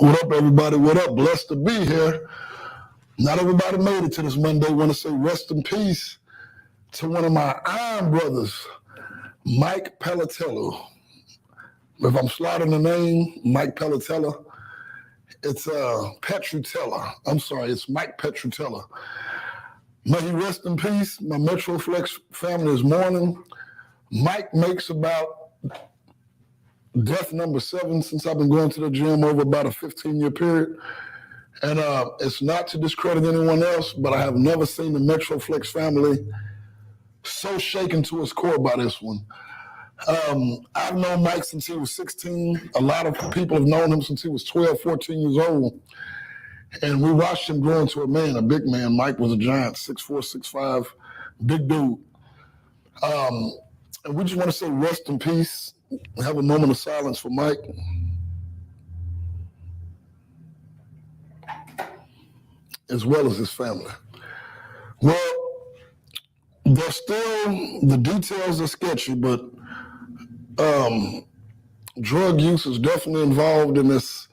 What up, everybody? What up? Blessed to be here. Not everybody made it to this Monday. Want to say rest in peace to one of my iron brothers, Mike Pellatello. If I'm slaughtering the name, Mike Pellatello, it's Petrutella. I'm sorry, it's Mike Petrutella. May he rest in peace. My Metroflex family is mourning. Mike makes about death number 7 since I've been going to the gym over about a 15-year period. And it's not to discredit anyone else, but I have never seen the Metroflex family so shaken to its core by this one. I've known Mike since he was 16. A lot of people have known him since he was 12, 14 years old. And we watched him grow into a man, a big man. Mike was a giant, 6'4", 6'5", big dude. And we just want to say rest in peace. Have a moment of silence for Mike. As well as his family. Well, there's still, the details are sketchy, but drug use is definitely involved in this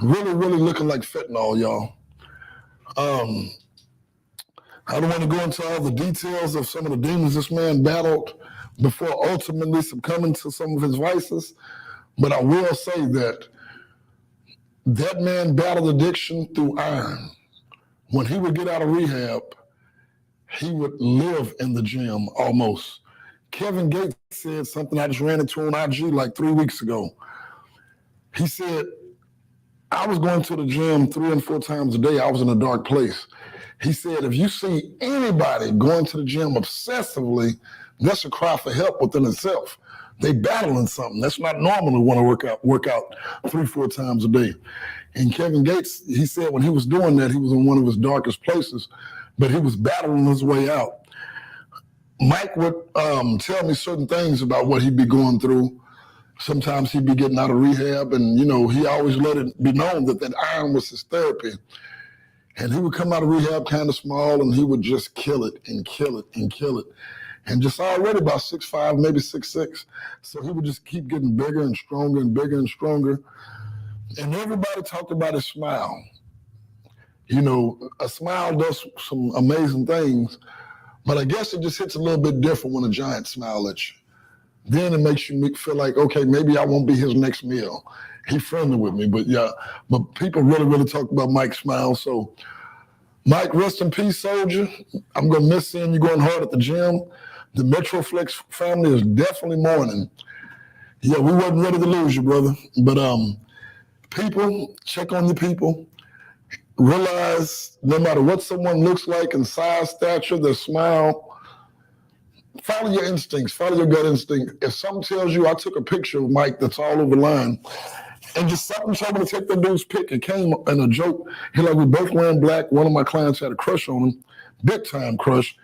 really looking like fentanyl, y'all. I don't want to go into all the details of some of the demons this man battled before ultimately succumbing to some of his vices, but I will say that that man battled addiction through iron. When he would get out of rehab, he would live in the gym almost. Kevin Gates said something I just ran into on IG like 3 weeks ago. He said, I was going to the gym 3 and 4 times a day. I was in a dark place. He said, if you see anybody going to the gym obsessively, that's a cry for help within itself. They battling something. That's not normal to want to work out 3, 4 times a day. And Kevin Gates, he said when he was doing that, he was in one of his darkest places, but he was battling his way out. Mike would tell me certain things about what he'd be going through. Sometimes he'd be getting out of rehab, and he always let it be known that iron was his therapy. And he would come out of rehab kind of small, and he would just kill it and kill it and kill it. And just already about 6'5", maybe 6'6". So he would just keep getting bigger and stronger and bigger and stronger. And everybody talked about his smile. A smile does some amazing things, but I guess it just hits a little bit different when a giant smiles at you. Then it makes you feel like, okay, maybe I won't be his next meal. He's friendly with me, but people really talk about Mike's smile. So Mike, rest in peace, soldier. I'm going to miss seeing you going hard at the gym. The Metroflex family is definitely mourning. Yeah, we wasn't ready to lose you, brother. But people, check on the people. Realize no matter what someone looks like in size, stature, their smile, follow your instincts, follow your gut instinct. If something tells you, I took a picture of Mike that's all over the line, and just something told me to take that dude's pic. It came in a joke. We both wearing black. One of my clients had a crush on him, big time crush.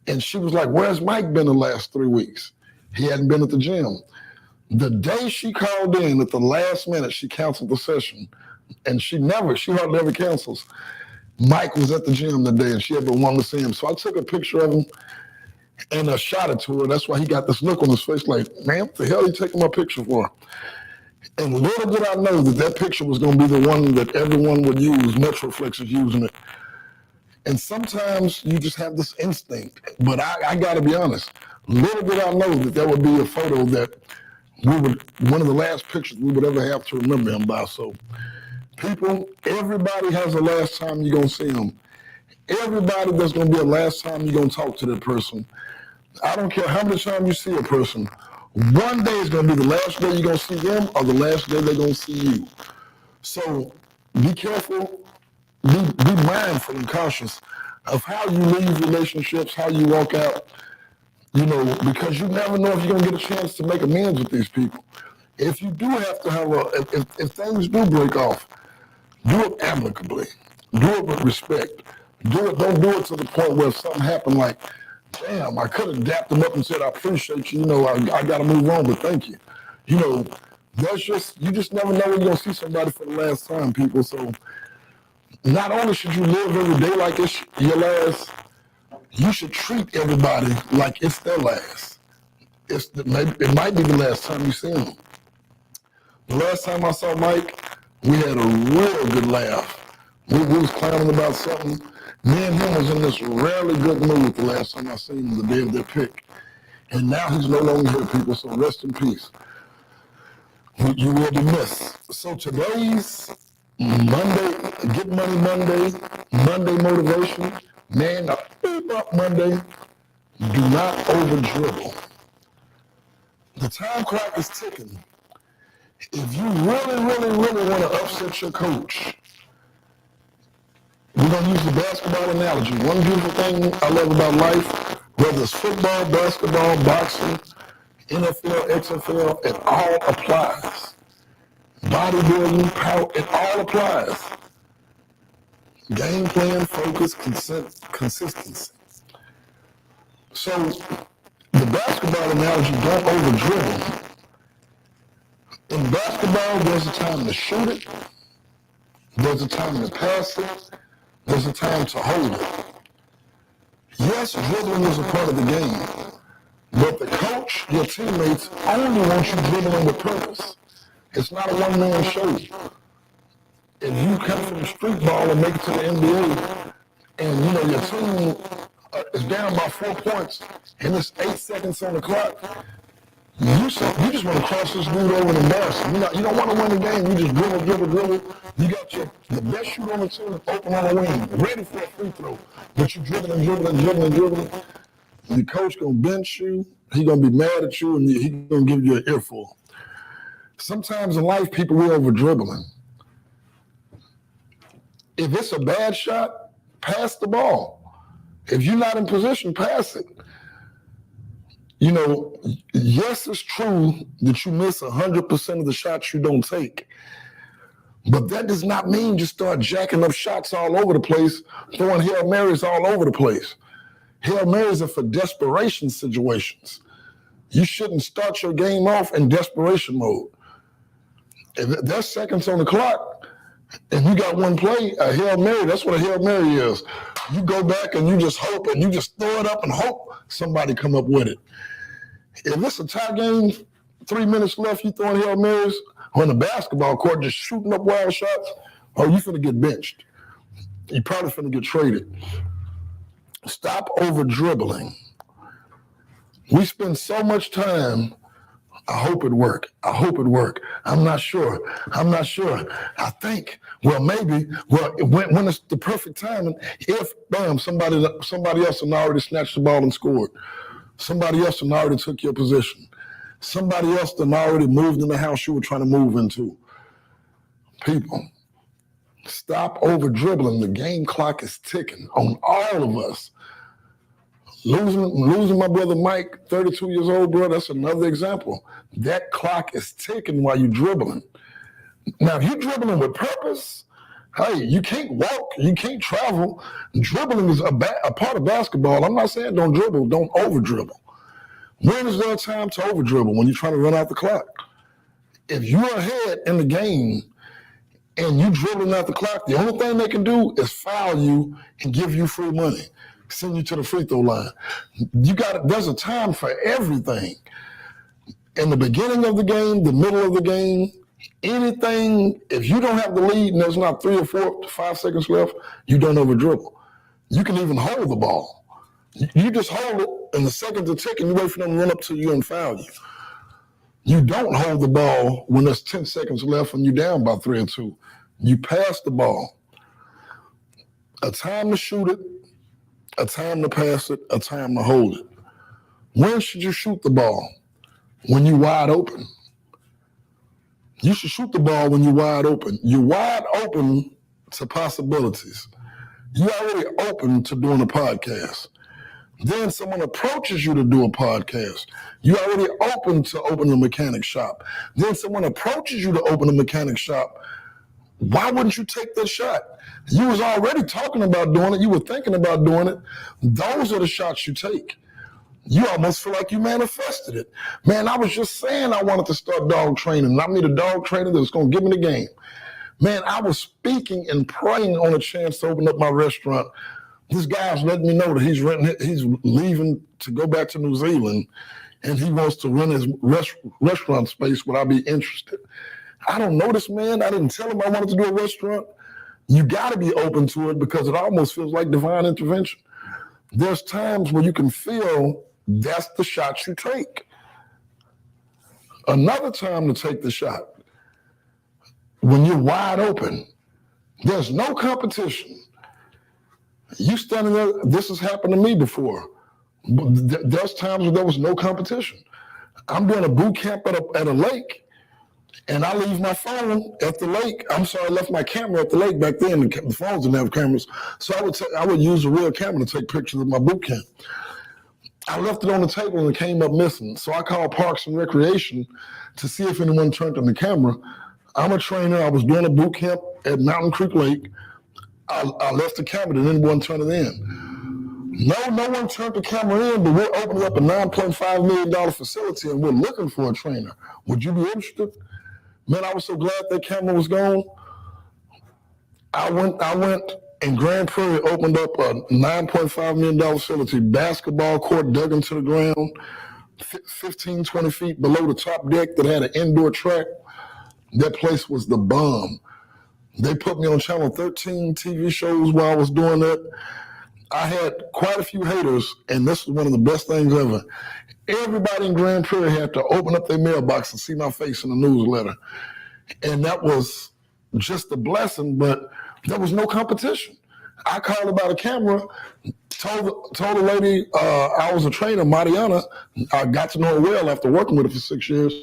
And she was like, where's Mike been the last 3 weeks? He hadn't been at the gym. The day she called in at the last minute, she canceled the session. And she hardly ever cancels. Mike was at the gym that day and she had been wanting to see him. So I took a picture of him and I shot it to her. That's why he got this look on his face like, man, what the hell are you taking my picture for? And little did I know that picture was going to be the one that everyone would use. Metroflex is using it. And sometimes you just have this instinct. But I got to be honest, little did I know that would be a photo that one of the last pictures we would ever have to remember him by. So people, everybody has a last time you're going to see them. Everybody, there's going to be a last time you're going to talk to that person. I don't care how many times you see a person. One day is going to be the last day you're going to see them or the last day they're going to see you. So be careful, be mindful and cautious of how you leave relationships, how you walk out, because you never know if you're going to get a chance to make amends with these people. If you do have to have if things do break off, do it amicably. Do it with respect. Don't do it to the point where if something happened like, damn, I could have dapped them up and said, I appreciate you, I got to move on, but thank you. You just never know when you're going to see somebody for the last time, people. So not only should you live every day like it's your last, you should treat everybody like it's their last. It might be the last time you see them. The last time I saw Mike, We had a real good laugh. We was clowning about something. Me and him was in this rarely good mood the last time I seen him, the day of their pick. And now he's no longer here, people, so rest in peace. You will be missed. So today's Monday, Get Money Monday motivation, man, up Monday, do not over dribble. The time clock is ticking. If you really want to upset your coach, we're going to use the basketball analogy. One beautiful thing I love about life, whether it's football, basketball, boxing, NFL, XFL, it all applies. Bodybuilding, power, it all applies. Game plan, focus, consistency. So the basketball analogy, don't over dribble. In basketball, there's a time to shoot it, there's a time to pass it, there's a time to hold it. Yes, dribbling is a part of the game, but the coach, your teammates, only want you dribbling with purpose. It's not a one-man show. If you come from the street ball and make it to the NBA, and your team is down by 4 points, and it's 8 seconds on the clock, you just want to cross this dude over and embarrass him. You don't want to win the game. You just dribble. You got the best shooter on the team open on the wing, ready for a free throw. But you dribbling. The coach going to bench you. He going to be mad at you, and he going to give you an earful. Sometimes in life, people will over dribbling. If it's a bad shot, pass the ball. If you're not in position, pass it. Yes, it's true that you miss 100% of the shots you don't take. But that does not mean just start jacking up shots all over the place, throwing Hail Marys all over the place. Hail Marys are for desperation situations. You shouldn't start your game off in desperation mode. If there's seconds on the clock, and you got one play, a Hail Mary, that's what a Hail Mary is. You go back and you just hope, and you just throw it up and hope somebody come up with it. If it's a tie game, 3 minutes left, you throwing Hail Marys on the basketball court, just shooting up wild shots, you finna get benched. You probably finna get traded. Stop over dribbling. We spend so much time, I hope it work. I'm not sure. I think, maybe, when it's the perfect time, if, bam, somebody else had already snatched the ball and scored. Somebody else had already took your position. Somebody else had already moved in the house you were trying to move into. People, stop over dribbling. The game clock is ticking on all of us. Losing my brother Mike, 32 years old, bro, that's another example. That clock is ticking while you're dribbling. Now, if you're dribbling with purpose, hey, you can't walk, you can't travel. Dribbling is a part of basketball. I'm not saying don't dribble, don't over dribble. When is there a time to over dribble? When you're trying to run out the clock. If you're ahead in the game and you dribbling out the clock, the only thing they can do is foul you and give you free money, send you to the free throw line. There's a time for everything. In the beginning of the game, the middle of the game, anything, if you don't have the lead and there's not 3 or 4 to 5 seconds left, you don't over dribble. You can even hold the ball. You just hold it, and the seconds are ticking, you wait for them to run up to you and foul you. You don't hold the ball when there's 10 seconds left and you're down by 3 or 2. You pass the ball. A time to shoot it, a time to pass it, a time to hold it. When should you shoot the ball? When you're wide open. You should shoot the ball when you're wide open. You're wide open to possibilities. You're already open to doing a podcast. Then someone approaches you to do a podcast. You're already open to open a mechanic shop. Then someone approaches you to open a mechanic shop. Why wouldn't you take that shot? You was already talking about doing it. You were thinking about doing it. Those are the shots you take. You almost feel like you manifested it. Man, I was just saying I wanted to start dog training. And I need a dog trainer that's going to give me the game. Man, I was speaking and praying on a chance to open up my restaurant. This guy's letting me know that he's leaving to go back to New Zealand, and he wants to rent his restaurant space. Would I be interested? I don't know this man. I didn't tell him I wanted to do a restaurant. You got to be open to it because it almost feels like divine intervention. There's times where you can feel that's the shot you take. Another time to take the shot, when you're wide open, there's no competition. You standing there, this has happened to me before. There's times where there was no competition. I'm doing a boot camp at a lake, and I leave my phone at the lake. I'm sorry, I left my camera at the lake back then. The phones didn't have cameras. So I would use a real camera to take pictures of my boot camp. I left it on the table and it came up missing. So I called Parks and Recreation to see if anyone turned on the camera. I'm a trainer. I was doing a boot camp at Mountain Creek Lake. I left the camera and anyone turned it in. No one turned the camera in, but we're opening up a $9.5 million facility and we're looking for a trainer. Would you be interested? Man, I was so glad that camera was gone. I went and Grand Prairie opened up a $9.5 million facility, basketball court dug into the ground, 15, 20 feet below the top deck that had an indoor track. That place was the bomb. They put me on Channel 13 TV shows while I was doing that. I had quite a few haters, and this was one of the best things ever. Everybody in Grand Prairie had to open up their mailbox and see my face in the newsletter. And that was just a blessing, but there was no competition. I called about a camera, told the lady I was a trainer, Mariana. I got to know her well after working with her for 6 years.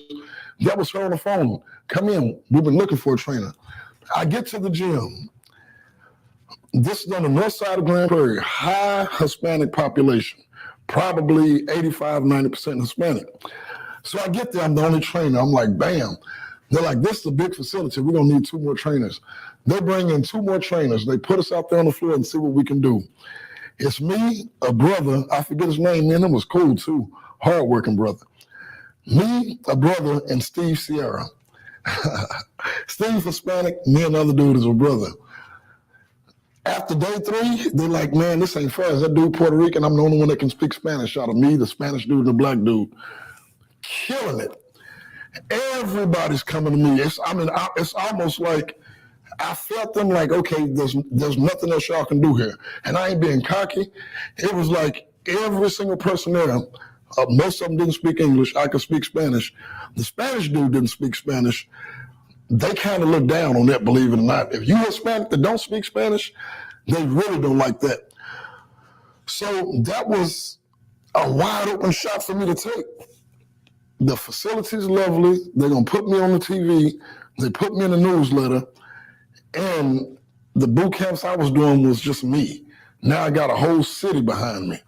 That was her on the phone. Come in, we've been looking for a trainer. I get to the gym. This is on the north side of Grand Prairie, high Hispanic population, probably 85, 90% Hispanic. So I get there, I'm the only trainer. I'm like, bam. They're like, this is a big facility. We're going to need 2 more trainers. They bring in 2 more trainers. They put us out there on the floor and see what we can do. It's me, a brother. I forget his name. Man, him was cool too. Hardworking brother. Me, a brother, and Steve Sierra. Steve's Hispanic. Me and another dude is a brother. After day 3, they're like, man, this ain't fair. Is that dude Puerto Rican? I'm the only one that can speak Spanish out of me, the Spanish dude, and the black dude. Killing it. Everybody's coming to me. It's almost like I felt them like, okay, there's nothing else y'all can do here. And I ain't being cocky. It was like every single person there, most of them didn't speak English. I could speak Spanish. The Spanish dude didn't speak Spanish. They kind of look down on that, believe it or not. If you're Hispanic that don't speak Spanish, they really don't like that. So that was a wide open shot for me to take. The facility's lovely. They're going to put me on the TV. They put me in the newsletter. And the boot camps I was doing was just me. Now I got a whole city behind me.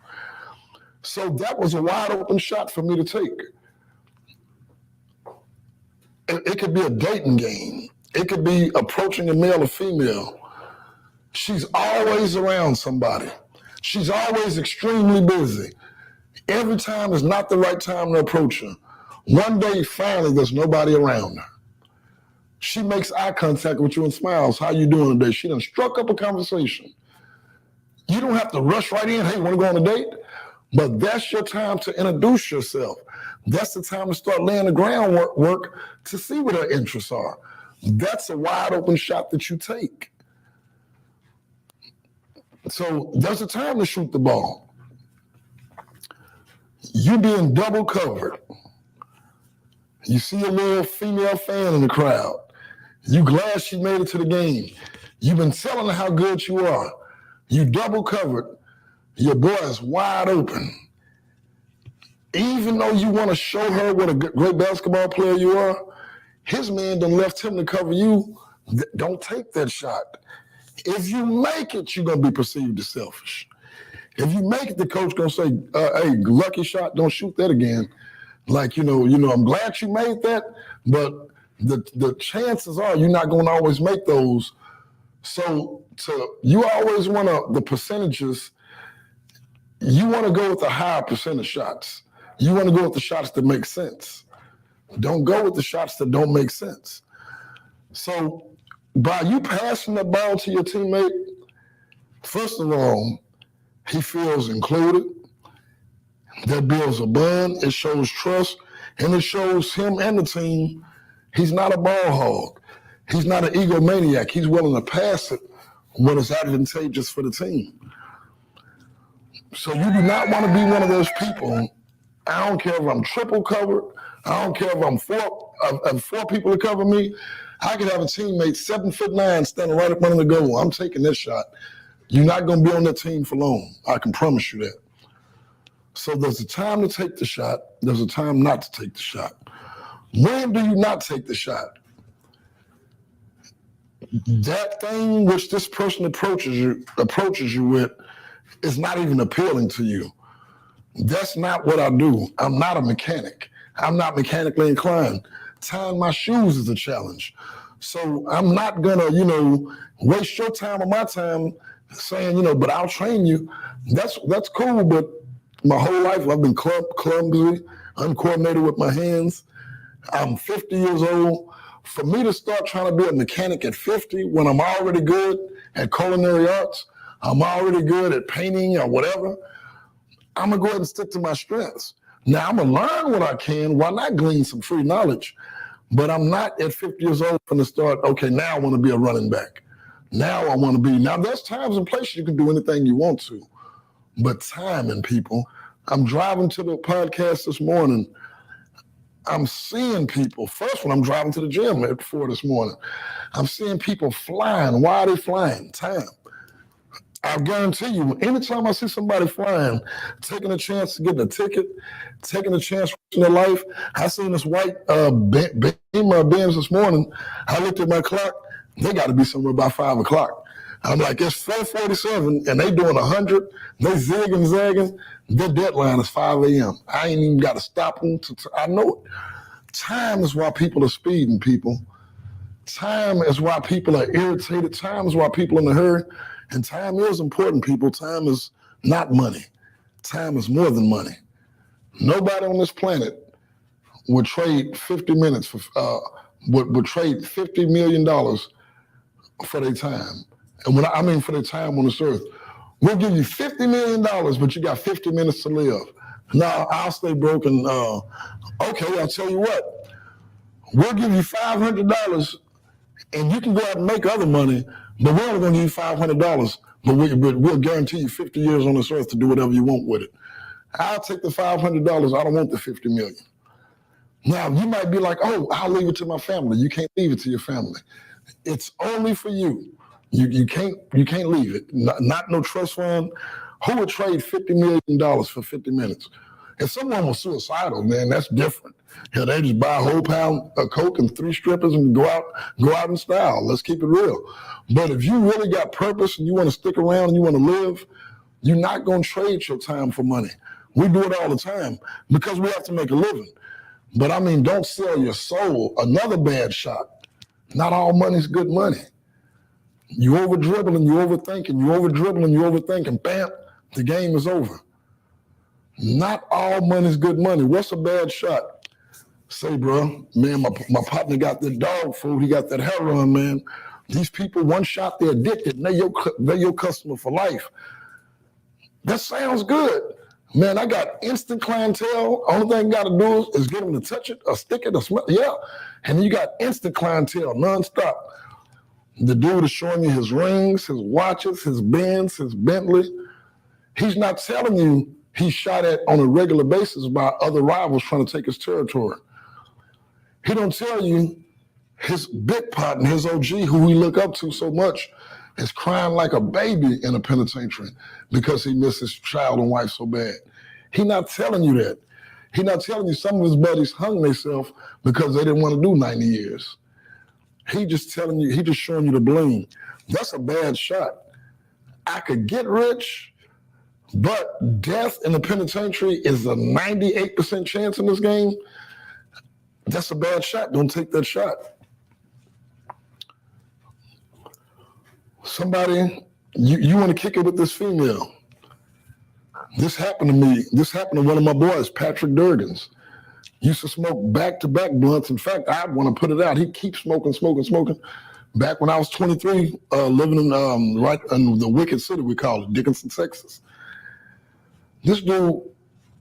So that was a wide open shot for me to take. It could be a dating game. It could be approaching a male or female. She's always around somebody. She's always extremely busy. Every time is not the right time to approach her. One day, finally, there's nobody around her. She makes eye contact with you and smiles. How you doing today? She done struck up a conversation. You don't have to rush right in. Hey, want to go on a date? But that's your time to introduce yourself. That's the time to start laying the groundwork to see what her interests are. That's a wide open shot that you take. So there's a time to shoot the ball. You being double covered. You see a little female fan in the crowd. You glad she made it to the game. You've been telling her how good you are. You double covered. Your boy is wide open. Even though you want to show her what a great basketball player you are, his man done left him to cover you. Don't take that shot. If you make it, you're going to be perceived as selfish. If you make it, the coach going to say, hey, lucky shot, don't shoot that again. Like, you know, I'm glad you made that, but the chances are you're not going to always make those. So you always want to, the percentages, you want to go with the higher percentage shots. You want to go with the shots that make sense. Don't go with the shots that don't make sense. So by you passing the ball to your teammate, first of all, he feels included. That builds a bond. It shows trust, and it shows him and the team He's not a ball hog. He's not an egomaniac. He's willing to pass it when it's advantageous for the team. So you do not want to be one of those people. I don't care if I'm triple covered. I don't care if I'm four people to cover me. I could have a teammate 7'9" standing right up under the goal. I'm taking this shot. You're not going to be on that team for long. I can promise you that. So there's a time to take the shot. There's a time not to take the shot. When do you not take the shot? That thing which this person approaches you with is not even appealing to you. That's not what I do. I'm not a mechanic. I'm not mechanically inclined. Tying my shoes is a challenge. So I'm not gonna, waste your time or my time saying, but I'll train you. That's cool, but my whole life I've been clumsy, uncoordinated with my hands. I'm 50 years old. For me to start trying to be a mechanic at 50 when I'm already good at culinary arts, I'm already good at painting or whatever, I'm gonna go ahead and stick to my strengths. Now I'm gonna learn what I can. Why not glean some free knowledge? But I'm not at 50 years old going to start, okay, now I want to be a running back. Now there's times and places you can do anything you want to, but timing, people. I'm driving to the podcast this morning. I'm seeing people, first when I'm driving to the gym at 4 this morning, I'm seeing people flying. Why are they flying? Time. I guarantee you, anytime I see somebody flying, taking a chance to get a ticket, taking a chance in their life, I seen this white Benz this morning. I looked at my clock. They got to be somewhere by 5 o'clock. I'm like, it's 4:47, and they doing 100. They zigging, zagging. Their deadline is 5 a.m. I ain't even got to stop them. I know it. Time is why people are speeding, people. Time is why people are irritated. Time is why people are in a hurry. And time is important, people. Time is not money. Time is more than money. Nobody on this planet would trade 50 minutes for would trade $50 million for their time. And when I mean for their time on this earth, we'll give you $50 million, but you got 50 minutes to live. Now I'll stay broken. Okay, I'll tell you what. We'll give you $500, and you can go out and make other money. But we're only going to give you $500, but we'll guarantee you 50 years on this earth to do whatever you want with it. I'll take the $500. I don't want the $50 million. Now, you might be like, oh, I'll leave it to my family. You can't leave it to your family. It's only for you. You can't leave it. Not no trust fund. Who would trade $50 million for 50 minutes? If someone was suicidal, man, that's different. They just buy a whole pound of Coke and 3 strippers and go out in style. Let's keep it real. But if you really got purpose and you want to stick around and you want to live, you're not going to trade your time for money. We do it all the time because we have to make a living. But I mean, don't sell your soul. Another bad shot. Not all money's good money. You over dribbling, you overthinking, you over dribbling, you overthinking, bam, the game is over. Not all money's good money. What's a bad shot? Say, bro, man, my partner got that dog food. He got that heroin, man. These people, one shot, they're addicted. And they're your customer for life. That sounds good. Man, I got instant clientele. Only thing I got to do is get them to touch it or stick it or smell it. Yeah. And you got instant clientele nonstop. The dude is showing you his rings, his watches, his Benz, his Bentley. He's not telling you he's shot at on a regular basis by other rivals trying to take his territory. He don't tell you his big partner, his OG, who we look up to so much, is crying like a baby in a penitentiary because he missed his child and wife so bad. He not telling you that. He not telling you some of his buddies hung themselves because they didn't want to do 90 years. He just telling you, he just showing you the bling. That's a bad shot. I could get rich, but death in the penitentiary is a 98% chance in this game. That's a bad shot. Don't take that shot. Somebody, you want to kick it with this female. This happened to me. This happened to one of my boys, Patrick Durgans. Used to smoke back-to-back blunts. In fact, I want to put it out. He keeps smoking. Back when I was 23, living in right in the Wicked City, we call it, Dickinson, Texas. This dude,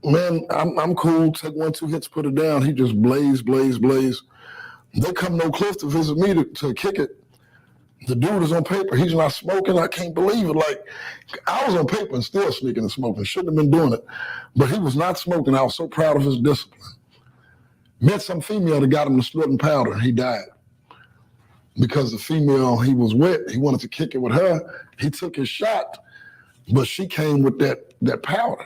man, I'm cool. Take 1, 2 hits, put it down. He just blaze. They come to Oak Cliff to visit me to kick it. The dude is on paper. He's not smoking. I can't believe it. Like, I was on paper and still sneaking and smoking. Shouldn't have been doing it. But he was not smoking. I was so proud of his discipline. Met some female that got him to snorting powder. He died. Because the female he was with, he wanted to kick it with her. He took his shot, but she came with that powder.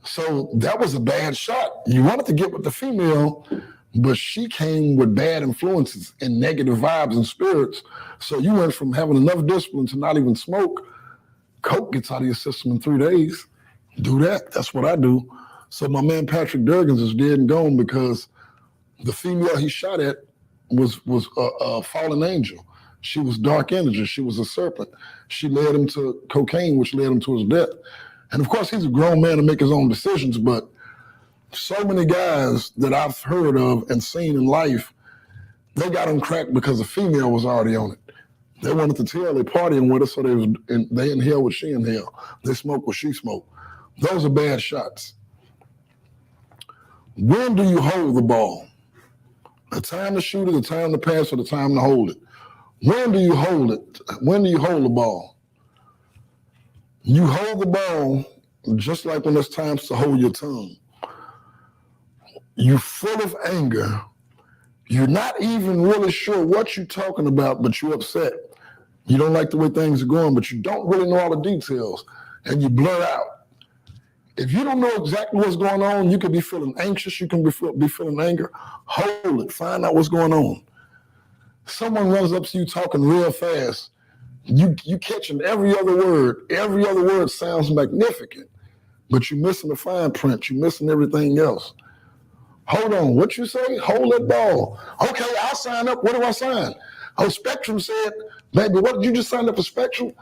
So that was a bad shot. You wanted to get with the female, but she came with bad influences and negative vibes and spirits. So you went from having enough discipline to not even smoke. Coke gets out of your system in 3 days. Do that. That's what I do. So my man Patrick Durgans is dead and gone because the female he shot at was a fallen angel. She was dark energy. She was a serpent. She led him to cocaine, which led him to his death. And of course, he's a grown man to make his own decisions, but so many guys that I've heard of and seen in life, they got on crack because a female was already on it. They wanted to tell they partying with her, so they inhale what she inhale. They smoke what she smoked. Those are bad shots. When do you hold the ball? The time to shoot it, the time to pass, or the time to hold it? When do you hold it? When do you hold the ball? You hold the ball just like when it's time to hold your tongue. You're full of anger. You're not even really sure what you're talking about, but you're upset. You don't like the way things are going, but you don't really know all the details, and you blur out. If you don't know exactly what's going on, you could be feeling anxious, you can be feeling anger. Hold it, find out what's going on. Someone runs up to you talking real fast. You catching every other word. Every other word sounds magnificent, but you're missing the fine print. You're missing everything else. Hold on, what you say? Hold that ball. Okay, I'll sign up. What do I sign? Oh, Spectrum said, baby, what did you just sign up for Spectrum?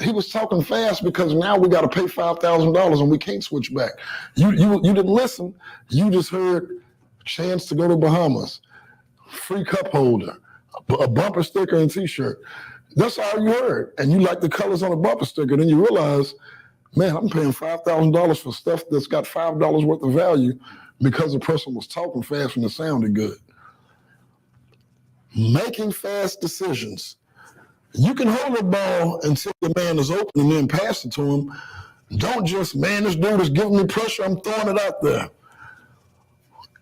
He was talking fast because now we got to pay $5,000 and we can't switch back. You didn't listen. You just heard chance to go to Bahamas, free cup holder, a bumper sticker and T-shirt. That's all you heard. And you like the colors on the bumper sticker. Then you realize, man, I'm paying $5,000 for stuff that's got $5 worth of value because the person was talking fast and it sounded good. Making fast decisions. You can hold the ball until the man is open and then pass it to him. Don't just, man, this dude is giving me pressure, I'm throwing it out there.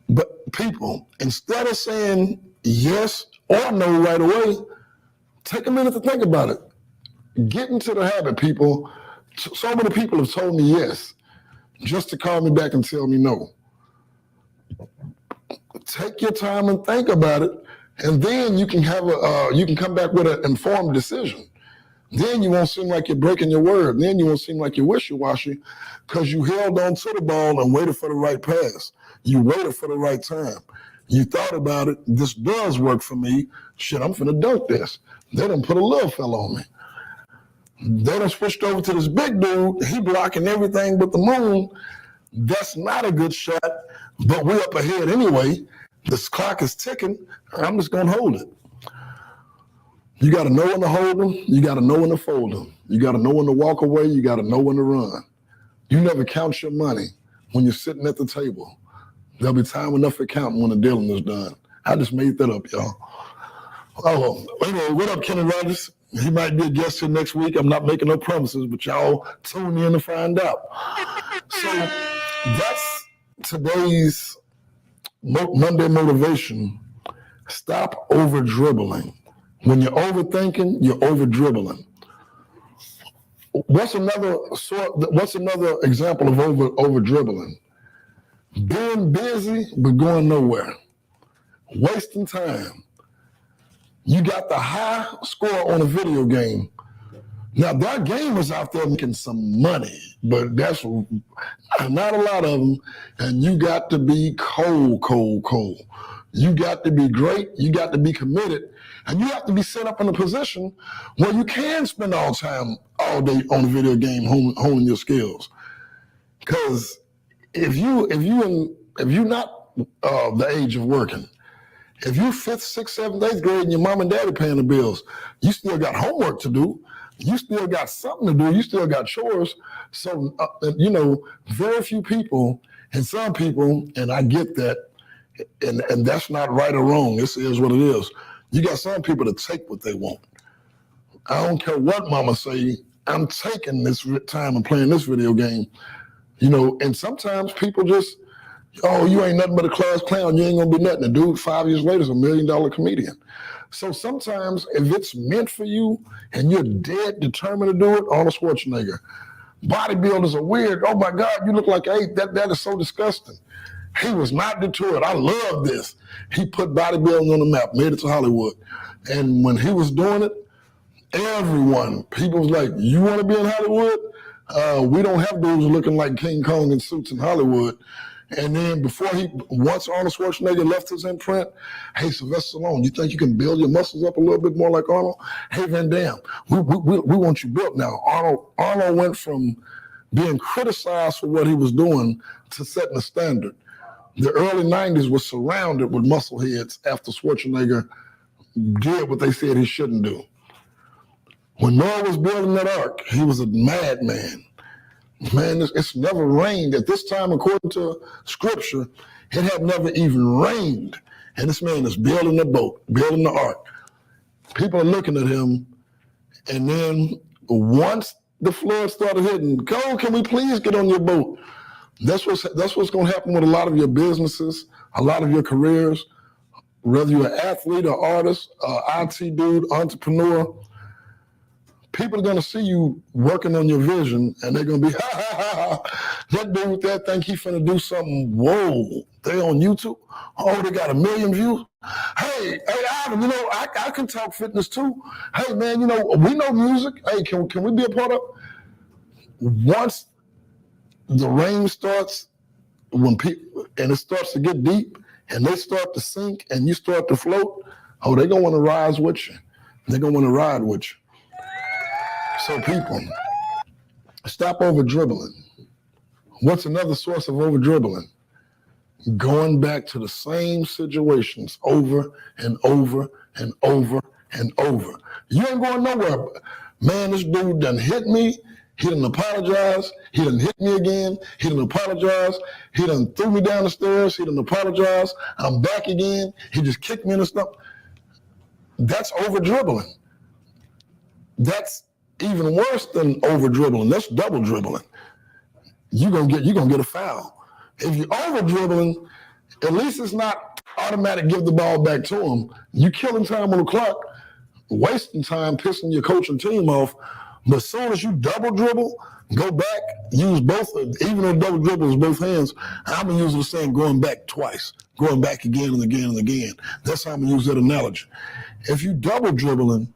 But people, instead of saying yes or no right away, take a minute to think about it. Get into the habit, people. So many people have told me yes, just to call me back and tell me no. Take your time and think about it. And then you can have you can come back with an informed decision. Then you won't seem like you're breaking your word. Then you won't seem like you're wishy-washy because you held on to the ball and waited for the right pass. You waited for the right time. You thought about it. This does work for me. Shit, I'm finna dunk this. They done put a little fella on me. They done switched over to this big dude. He blocking everything but the moon. That's not a good shot, but we're up ahead anyway. This clock is ticking. I'm just going to hold it. You got to know when to hold them. You got to know when to fold them. You got to know when to walk away. You got to know when to run. You never count your money when you're sitting at the table. There'll be time enough for counting when the dealing is done. I just made that up, y'all. Oh, anyway, what up, Kenny Rogers? He might be a guest here next week. I'm not making no promises, but y'all tune in to find out. So that's today's Monday motivation. Stop over dribbling. When you're overthinking, you're over dribbling. What's another example of over dribbling? Being busy but going nowhere. Wasting time. You got the high score on a video game. Now, there are gamers out there making some money, but that's not a lot of them. And you got to be cold. You got to be great. You got to be committed. And you have to be set up in a position where you can spend all day on a video game honing your skills. Because if you're not the age of working, if you're 5th, 6th, 7th, 8th grade and your mom and daddy paying the bills, you still got homework to do. You still got something to do. You still got chores. So, very few people, and some people, and I get that, And that's not right or wrong. This is what it is. You got some people that take what they want. I don't care what mama say, I'm taking this time and playing this video game. And sometimes people just, oh, you ain't nothing but a class clown. You ain't gonna be nothing. The dude 5 years later is $1 million comedian. So sometimes if it's meant for you and you're dead determined to do it, Arnold Schwarzenegger. Bodybuilders are weird. Oh my God, you look like I ate that. That is so disgusting. He was not deterred. I love this. He put bodybuilding on the map, made it to Hollywood. And when he was doing it, people was like, you want to be in Hollywood? We don't have dudes looking like King Kong in suits in Hollywood. And then once Arnold Schwarzenegger left his imprint, hey, Sylvester Stallone, you think you can build your muscles up a little bit more like Arnold? Hey, Van Damme, we want you built now. Arnold went from being criticized for what he was doing to setting a standard. The early 90s was surrounded with muscle heads after Schwarzenegger did what they said he shouldn't do. When Noah was building that ark, he was a madman. Man, it's never rained. At this time, according to scripture, it had never even rained. And this man is building the boat, building the ark. People are looking at him. And then once the flood started hitting, go, can we please get on your boat? That's what's going to happen with a lot of your businesses, a lot of your careers, whether you're an athlete or artist, IT dude, entrepreneur. People are going to see you working on your vision, and they're going to be, that dude there think he finna do something. Whoa, they on YouTube? Oh, they got 1 million views? Hey, Adam, I can talk fitness too. Hey, man, we know music. Hey, can we be a part of it? Once the rain starts, and it starts to get deep, and they start to sink, and you start to float, oh, they're going to want to rise with you. They're going to want to ride with you. So people, stop over dribbling. What's another source of over dribbling? Going back to the same situations over and over and over and over. You ain't going nowhere. Man, this dude done hit me. He done apologize. He done hit me again. He done apologize. He done threw me down the stairs. He done apologize. I'm back again. He just kicked me in the stomach. That's over dribbling. That's even worse than over dribbling. That's double dribbling. You're gonna get a foul. If you're over dribbling, at least it's not automatic give the ball back to him. You killing time on the clock, wasting time, pissing your coach and team off. But as soon as you double dribble, go back, use both, even though double dribble is both hands, I'm gonna use the saying going back twice, going back again and again and again. That's how I'm gonna use that analogy. If you double dribbling,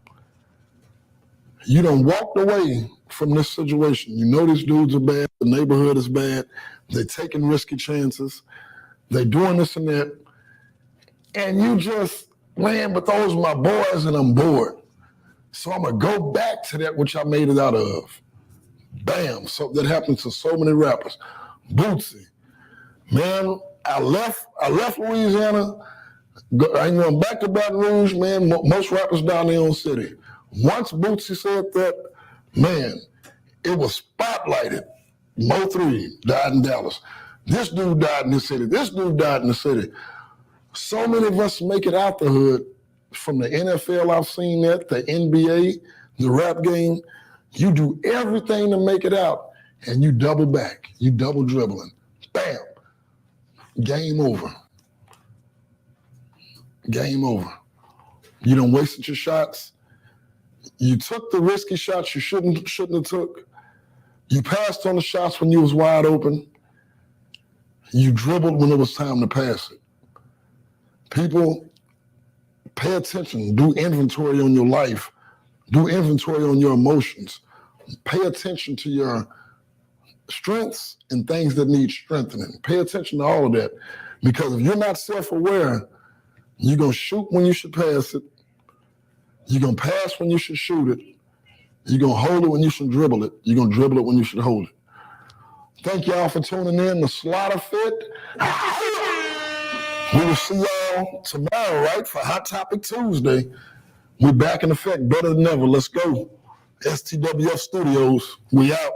you done walked away from this situation. You know these dudes are bad. The neighborhood is bad. They're taking risky chances. They're doing this and that. And you just, man, but those are my boys and I'm bored. So I'm going to go back to that which I made it out of. Bam. So that happens to so many rappers. Bootsy. Man, I left Louisiana. I'm going back to Baton Rouge, man. Most rappers down their own city. Once Bootsy said that, man, it was spotlighted. Mo 3 died in Dallas. This dude died in the city. This dude died in the city. So many of us make it out the hood. From the NFL, I've seen that, the NBA, the rap game. You do everything to make it out, and you double back. You double dribbling. Bam. Game over. Game over. You done wasted your shots. You took the risky shots you shouldn't have took. You passed on the shots when you was wide open. You dribbled when it was time to pass it. People, pay attention. Do inventory on your life. Do inventory on your emotions. Pay attention to your strengths and things that need strengthening. Pay attention to all of that. Because if you're not self-aware, you're going to shoot when you should pass it. You're going to pass when you should shoot it. You're going to hold it when you should dribble it. You're going to dribble it when you should hold it. Thank y'all for tuning in to Slaughta FiT. We will see y'all tomorrow, right, for Hot Topic Tuesday. We're back in effect, better than ever. Let's go. STWF Studios, we out.